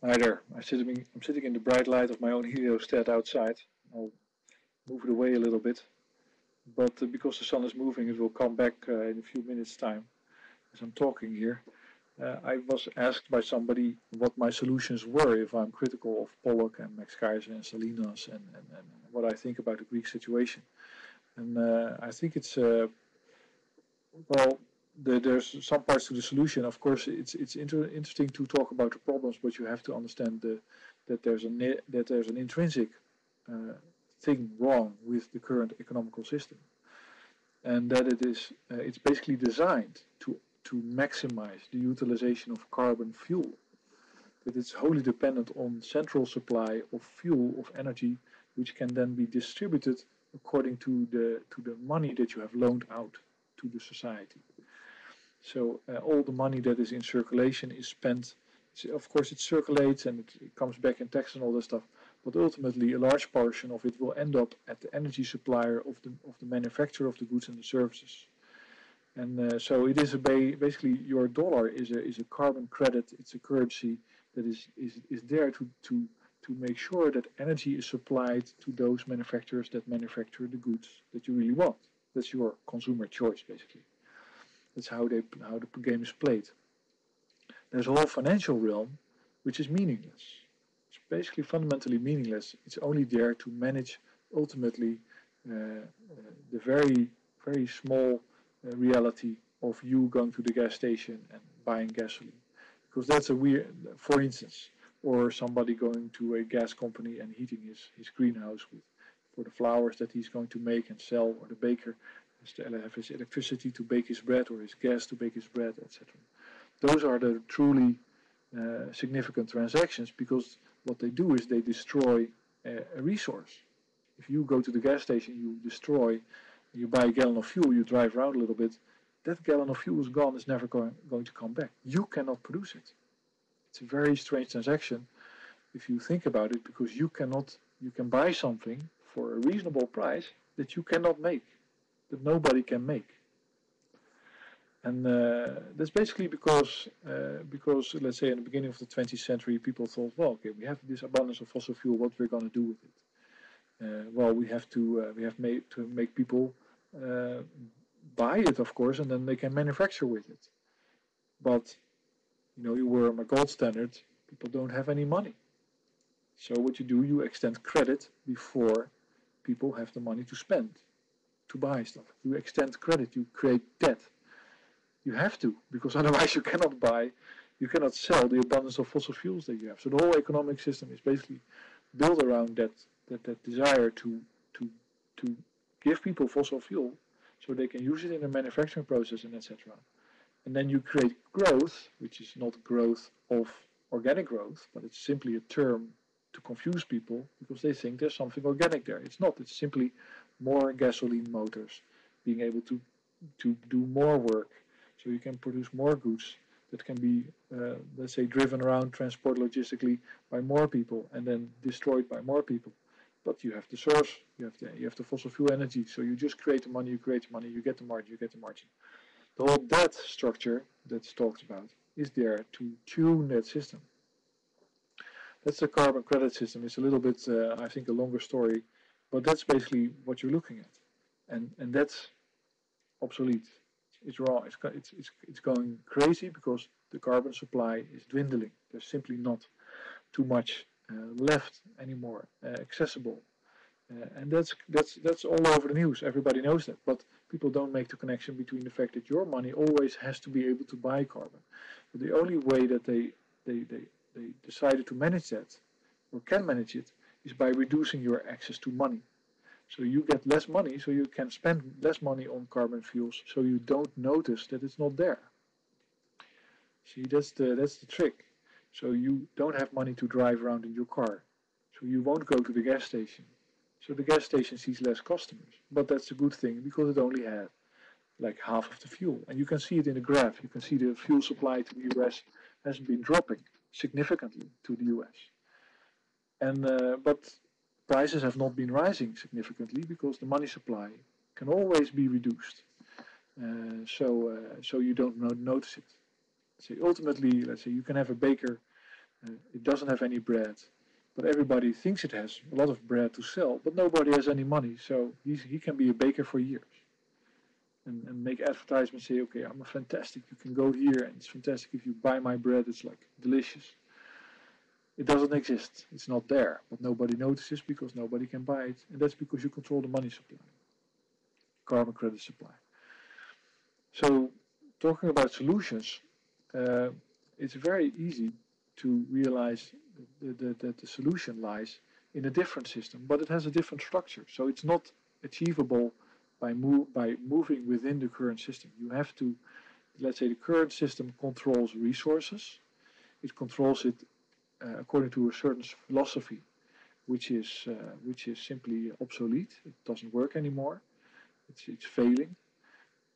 Hi there. I'm sitting in the bright light of my own heliostat outside. I'll move it away a little bit, but because the sun is moving, it will come back in a few minutes' time as I'm talking here. I was asked by somebody what my solutions were if I'm critical of Pollock and Max Kaiser and Salinas and what I think about the Greek situation. And I think it's well, there's some parts to the solution. Of course, it's interesting to talk about the problems, but you have to understand that there's an intrinsic uh, thing wrong with the current economical system, and that it's basically designed to maximize the utilization of carbon fuel. That it's wholly dependent on central supply of fuel of energy, which can then be distributed according to the money that you have loaned out to the society. So all the money that is in circulation is spent. Of course, it circulates and it comes back in tax and all this stuff. But ultimately, a large portion of it will end up at the energy supplier of the manufacturer of the goods and the services. And so it is basically your dollar is a carbon credit. It's a currency that is there to make sure that energy is supplied to those manufacturers that manufacture the goods that you really want. That's your consumer choice, basically. That's how the game is played. There's a whole financial realm which is meaningless. It's basically fundamentally meaningless. It's only there to manage ultimately the very small reality of you going to the gas station and buying gasoline, because that's a weird. For instance, or somebody going to a gas company and heating his greenhouse with for the flowers that he's going to make and sell, or the baker has to have his electricity to bake his bread or his gas to bake his bread, etc. Those are the truly significant transactions, because what they do is they destroy a resource. If you go to the gas station, you destroy, you buy a gallon of fuel, you drive around a little bit, that gallon of fuel is gone, it's never going to come back. You cannot produce it. It's a very strange transaction if you think about it, because you can buy something for a reasonable price that you cannot make, that nobody can make. And that's basically because let's say in the beginning of the 20th century, people thought, well, okay, we have this abundance of fossil fuel. What we're going to do with it? Well, we have made to make people uh, buy it, of course, and then they can manufacture with it. But you were a gold standard. People don't have any money. So what you do, you extend credit before people have the money to spend to buy stuff. You extend credit. You create debt. You have to, because otherwise you cannot sell the abundance of fossil fuels that you have. So the whole economic system is basically built around that desire to give people fossil fuel so they can use it in their manufacturing process and etc. And then you create growth, which is not growth of organic growth, but it's simply a term to confuse people because they think there's something organic there. It's not. It's simply more gasoline motors being able to do more work, so you can produce more goods that can be, let's say, driven around, transported logistically by more people, and then destroyed by more people. But you have the source, you have the fossil fuel energy, so you just create the money, you get the margin, you get the margin. The whole debt structure that's talked about is there to tune that system. That's the carbon credit system. It's a little bit, I think, a longer story, but that's basically what you're looking at, and that's obsolete. It's wrong. It's going crazy because the carbon supply is dwindling. There's simply not too much left anymore accessible, and that's all over the news. Everybody knows that, but people don't make the connection between the fact that your money always has to be able to buy carbon. But the only way that they decided to manage that or can manage it is by reducing your access to money. So you get less money, so you can spend less money on carbon fuels, so you don't notice that it's not there. See, that's the trick. So you don't have money to drive around in your car, so you won't go to the gas station. So the gas station sees less customers, but that's a good thing because it only had like half of the fuel, and you can see it in the graph. You can see the fuel supply to the U.S. has been dropping significantly to the U.S. And but prices have not been rising significantly because the money supply can always be reduced. So you don't notice it. So ultimately, let's say you can have a baker It doesn't have any bread, but everybody thinks it has a lot of bread to sell, but nobody has any money. So he can be a baker for years and make advertisements, say, okay, I'm a fantastic, you can go here and it's fantastic. If you buy my bread, it's like delicious. It doesn't exist. It's not there, but nobody notices because nobody can buy it. And that's because you control the money supply, carbon credit supply. So talking about solutions, it's very easy to realize that the solution lies in a different system, but it has a different structure. So it's not achievable by moving within the current system. You have to, let's say, the current system controls resources. It controls it according to a certain philosophy, which is simply obsolete. It doesn't work anymore. It's failing,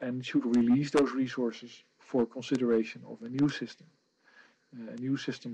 and it should release those resources for consideration of a new system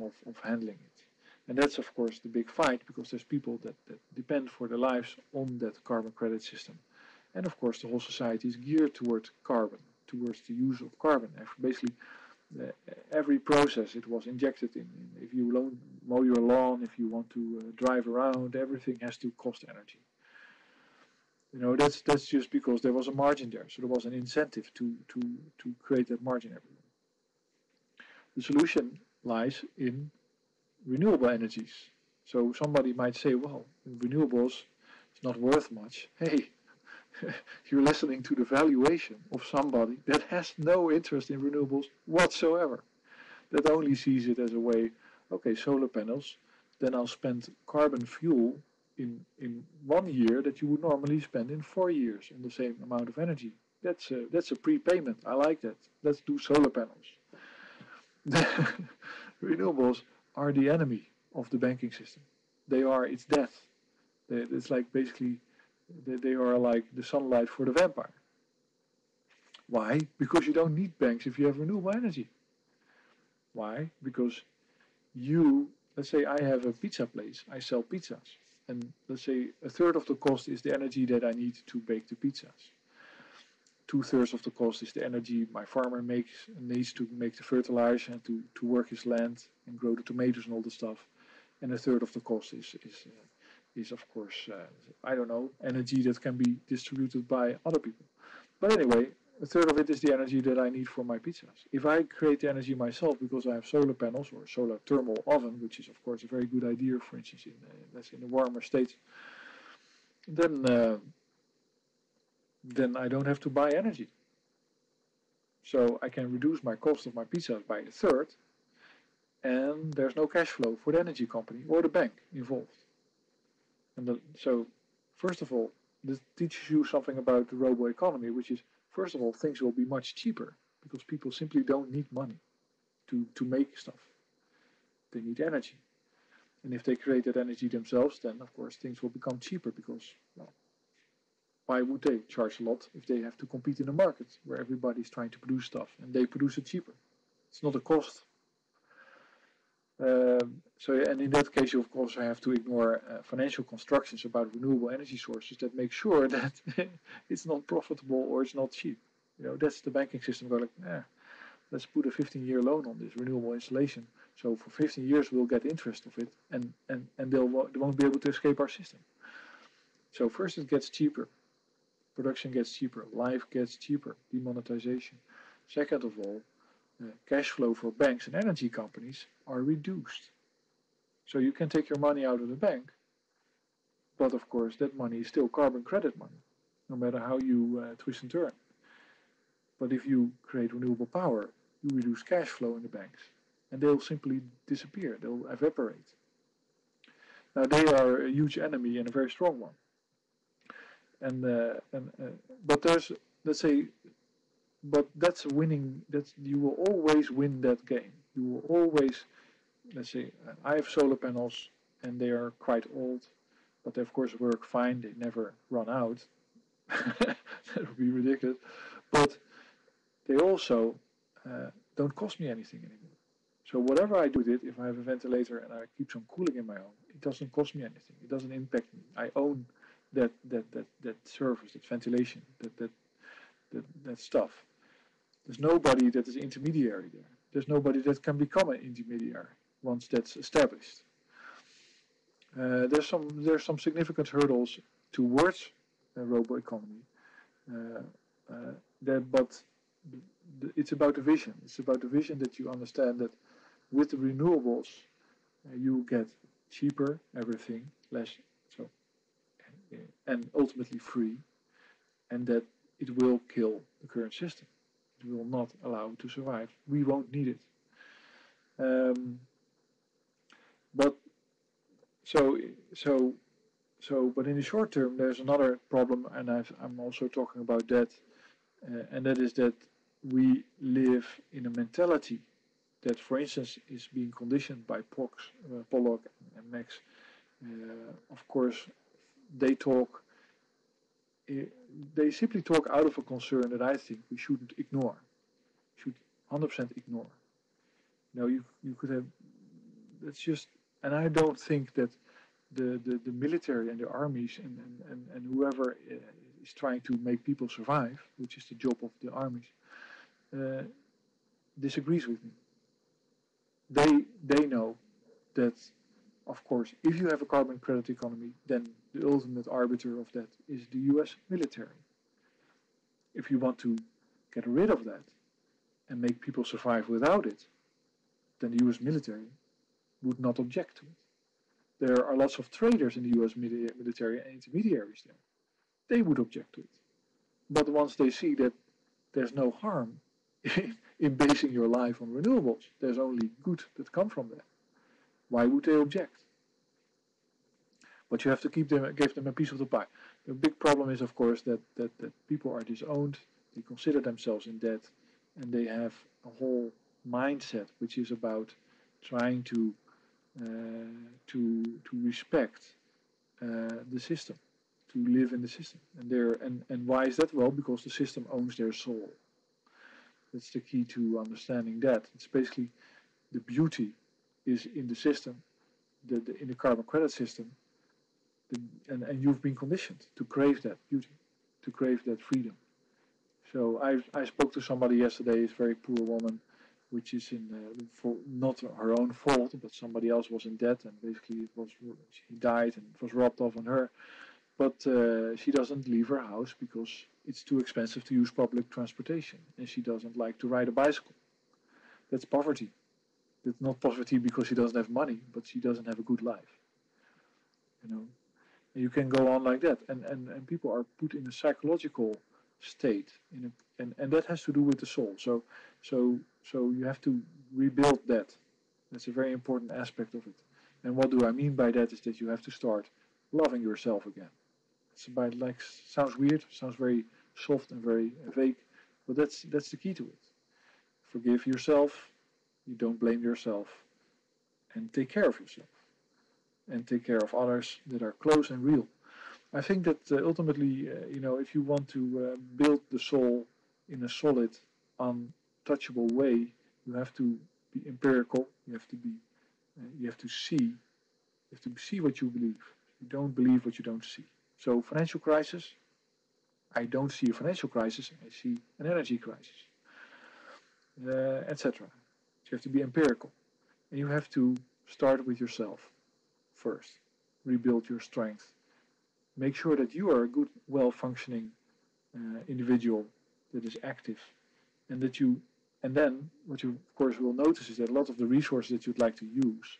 of handling it. And that's, of course, the big fight, because there's people that depend for their lives on that carbon credit system. And, of course, the whole society is geared towards carbon, towards the use of carbon. Basically, every process it was injected in. If you mow your lawn, if you want to drive around, everything has to cost energy. That's just because there was a margin there. So there was an incentive to create that margin everywhere. The solution lies in renewable energies. So somebody might say, well, renewables is not worth much. Hey, you're listening to the valuation of somebody that has no interest in renewables whatsoever, that only sees it as a way, okay, solar panels, then I'll spend carbon fuel in 1 year that you would normally spend in 4 years on the same amount of energy. That's a prepayment. I like that. Let's do solar panels. Renewables are the enemy of the banking system. They are its death. It's like basically they are like the sunlight for the vampire. Why? Because you don't need banks if you have renewable energy. Why? Because let's say I have a pizza place, I sell pizzas, and let's say a third of the cost is the energy that I need to bake the pizzas. 2/3 of the cost is the energy my farmer needs to make the fertilizer and to work his land and grow the tomatoes and all the stuff. And a third of the cost is of course, I don't know, energy that can be distributed by other people. But anyway, a third of it is the energy that I need for my pizzas. If I create the energy myself because I have solar panels or solar thermal oven, which is of course a very good idea, for instance, in the warmer states, then I don't have to buy energy. So I can reduce my cost of my pizzas by a third, and there's no cash flow for the energy company or the bank involved. And so, first of all, this teaches you something about the robo economy, which is, first of all, things will be much cheaper because people simply don't need money to make stuff. They need energy. And if they create that energy themselves, then of course things will become cheaper because, well, why would they charge a lot if they have to compete in a market where everybody's trying to produce stuff and they produce it cheaper? It's not a cost. And in that case, you of course have to ignore financial constructions about renewable energy sources that make sure that it's not profitable or it's not cheap. That's the banking system going like, let's put a 15-year loan on this renewable installation. So for 15 years we'll get interest of it, and they won't be able to escape our system. So first it gets cheaper, production gets cheaper, life gets cheaper, demonetization. Second of all, cash flow for banks and energy companies are reduced. So you can take your money out of the bank, but of course that money is still carbon credit money, no matter how you twist and turn. But if you create renewable power, you reduce cash flow in the banks, and they'll simply disappear, they'll evaporate. Now they are a huge enemy and a very strong one. But there's, let's say, but that's winning. You will always win that game. You will always, let's say, I have solar panels and they are quite old, but they of course work fine. They never run out. That would be ridiculous. But they also don't cost me anything anymore. So whatever I do with it, if I have a ventilator and I keep some cooling in my home, it doesn't cost me anything. It doesn't impact me. I own that service, that ventilation, that stuff. There's nobody that is intermediary there. There's nobody that can become an intermediary. once that's established. There's some significant hurdles towards a robo economy. Uh, but it's about the vision. It's about the vision that you understand that with the renewables you get cheaper everything, less so, and ultimately free, and that it will kill the current system. It will not allow it to survive. We won't need it. Um, but so so but in the short term, there's another problem, and I'm also talking about that, and that is that we live in a mentality that, for instance, is being conditioned by Pollock and Max. Of course, they talk. They simply talk out of a concern that I think we shouldn't ignore. Should 100% ignore. You could have. That's just, and I don't think that the military and the armies and whoever is trying to make people survive, which is the job of the armies, uh, disagrees with me. They know that, of course, if you have a carbon credit economy, then the ultimate arbiter of that is the U.S. military. If you want to get rid of that and make people survive without it, then the U.S. military would not object to it. There are lots of traders in the U.S. military and intermediaries there. They would object to it. But once they see that there's no harm in basing your life on renewables, there's only good that come from that, why would they object? But you have to give them a piece of the pie. The big problem is, of course, that people are disowned, they consider themselves in debt, and they have a whole mindset which is about trying to respect the system, to live in the system. And why is that? Well, because the system owns their soul. That's the key to understanding that. It's basically the beauty is in the system, in the carbon credit system, and you've been conditioned to crave that beauty, to crave that freedom. So I spoke to somebody yesterday, a very poor woman, which is not her own fault, but somebody else was in debt, and basically she died and it was robbed off on her. But she doesn't leave her house because it's too expensive to use public transportation, and she doesn't like to ride a bicycle. That's poverty. It's not poverty because she doesn't have money, but she doesn't have a good life. And you can go on like that, and people are put in a psychological state, and that has to do with the soul. So you have to rebuild that. That's a very important aspect of it. And what do I mean by that is that you have to start loving yourself again. It's about, like, sounds weird, sounds very soft and very vague, but that's the key to it. Forgive yourself, you don't blame yourself, and take care of yourself, and take care of others that are close and real. I think that ultimately, if you want to build the soul in a solid, untouchable way, you have to be empirical. You have to be, you have to see what you believe. You don't believe what you don't see. So financial crisis, I don't see a financial crisis. I see an energy crisis, etc. So you have to be empirical, and you have to start with yourself first. Rebuild your strength. Make sure that you are a good, well-functioning individual that is active, and then what you of course will notice is that a lot of the resources that you'd like to use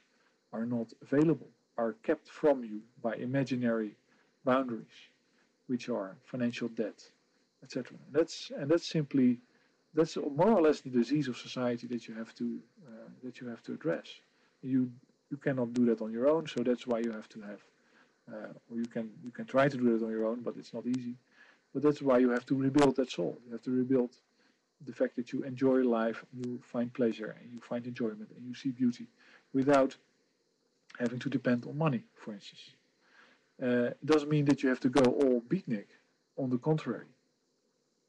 are not available, are kept from you by imaginary boundaries, which are financial debt, etc. That's more or less the disease of society that you have to address. You cannot do that on your own, so that's why you have to have, or you can try to do it on your own, but it's not easy. But that's why you have to rebuild that soul. You have to rebuild the fact that you enjoy life, you find pleasure, and you find enjoyment, and you see beauty, without having to depend on money, for instance. It doesn't mean that you have to go all beatnik. On the contrary,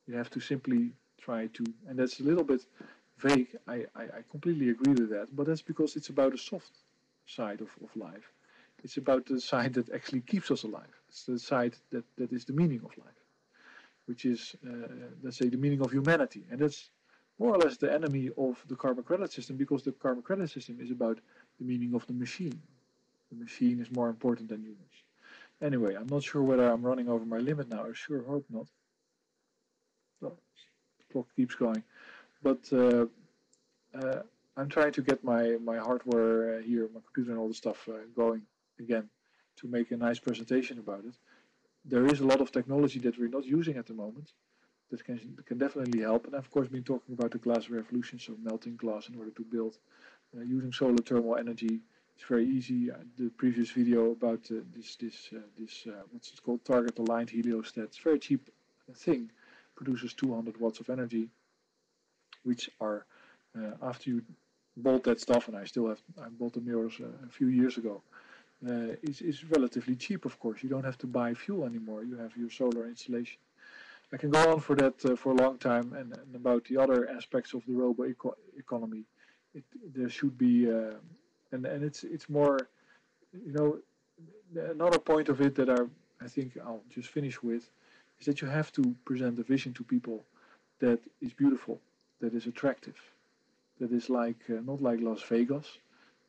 you have to simply try to, and that's a little bit vague. I completely agree with that, but that's because it's about the soft side of life. It's about the side that actually keeps us alive. It's the side that is the meaning of life, which is, let's say, the meaning of humanity. And that's more or less the enemy of the carbon credit system, because the carbon credit system is about the meaning of the machine. The machine is more important than humans. Anyway, I'm not sure whether I'm running over my limit now. I sure hope not. Well, the clock keeps going. But uh, I'm trying to get my hardware here, my computer and all the stuff going again to make a nice presentation about it. There is a lot of technology that we're not using at the moment that can definitely help. And I've of course been talking about the glass revolution, so melting glass in order to build using solar thermal energy. It's very easy. The previous video about this what's it called, target aligned heliostat. It's a very cheap thing, produces 200 watts of energy, which are after you bolt that stuff, and I bought the mirrors a few years ago. Is relatively cheap, of course. You don't have to buy fuel anymore. You have your solar installation. I can go on for that for a long time, and about the other aspects of the robo economy. There should be, and it's more, you know, another point of it that I think I'll just finish with is that you have to present a vision to people that is beautiful, that is attractive, that is like not like Las Vegas,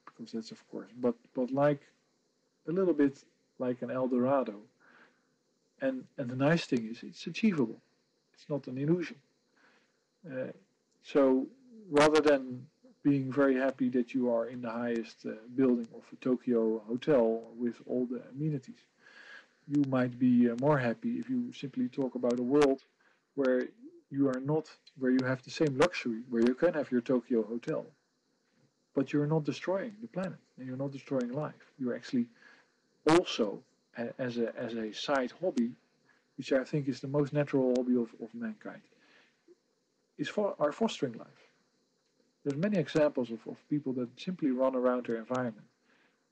because that's of course, but like a little bit like an El Dorado. And the nice thing is it's achievable. It's not an illusion. Uh, so rather than being very happy that you are in the highest building of a Tokyo hotel with all the amenities, you might be more happy if you simply talk about a world where you are not, where you have the same luxury, where you can have your Tokyo hotel, but you're not destroying the planet and you're not destroying life. You're actually also, as a side hobby, which I think is the most natural hobby of mankind, are fostering life. There's many examples of people that simply run around their environment,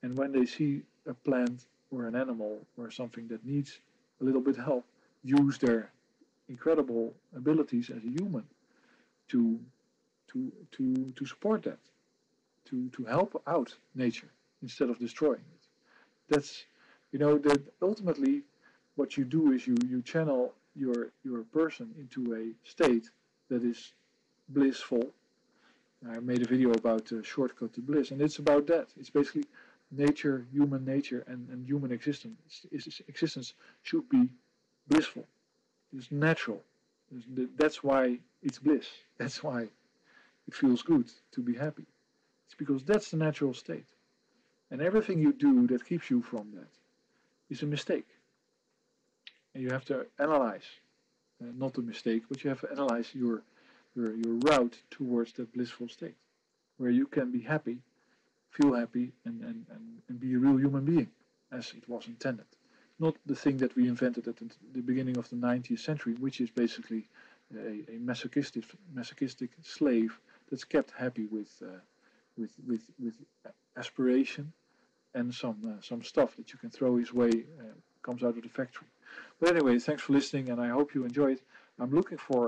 and when they see a plant or an animal or something that needs a little bit help, use their incredible abilities as a human to to support that, to help out nature instead of destroying it. That's, that ultimately what you do is you channel your person into a state that is blissful. I made a video about shortcut to bliss, and it's about that. It's basically nature, human nature, and human existence should be blissful. It's natural. That's why it's bliss. That's why it feels good to be happy. It's because that's the natural state. And everything you do that keeps you from that is a mistake. And you have to analyze, not the mistake, but you have to analyze your route towards that blissful state, where you can be happy, feel happy, and be a real human being, as it was intended. Not the thing that we invented at the beginning of the 19th century, which is basically a masochistic slave that's kept happy with aspiration and some stuff that you can throw his way, comes out of the factory. But anyway, thanks for listening, and I hope you enjoyed. I'm looking for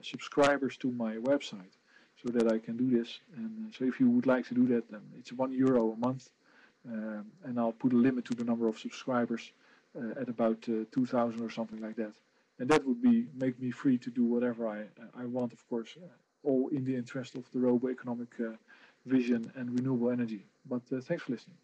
subscribers to my website so that I can do this. And so if you would like to do that, then it's €1 a month, and I'll put a limit to the number of subscribers at about 2,000 or something like that. And that would make me free to do whatever I want, of course, all in the interest of the robo economic vision and renewable energy. But thanks for listening.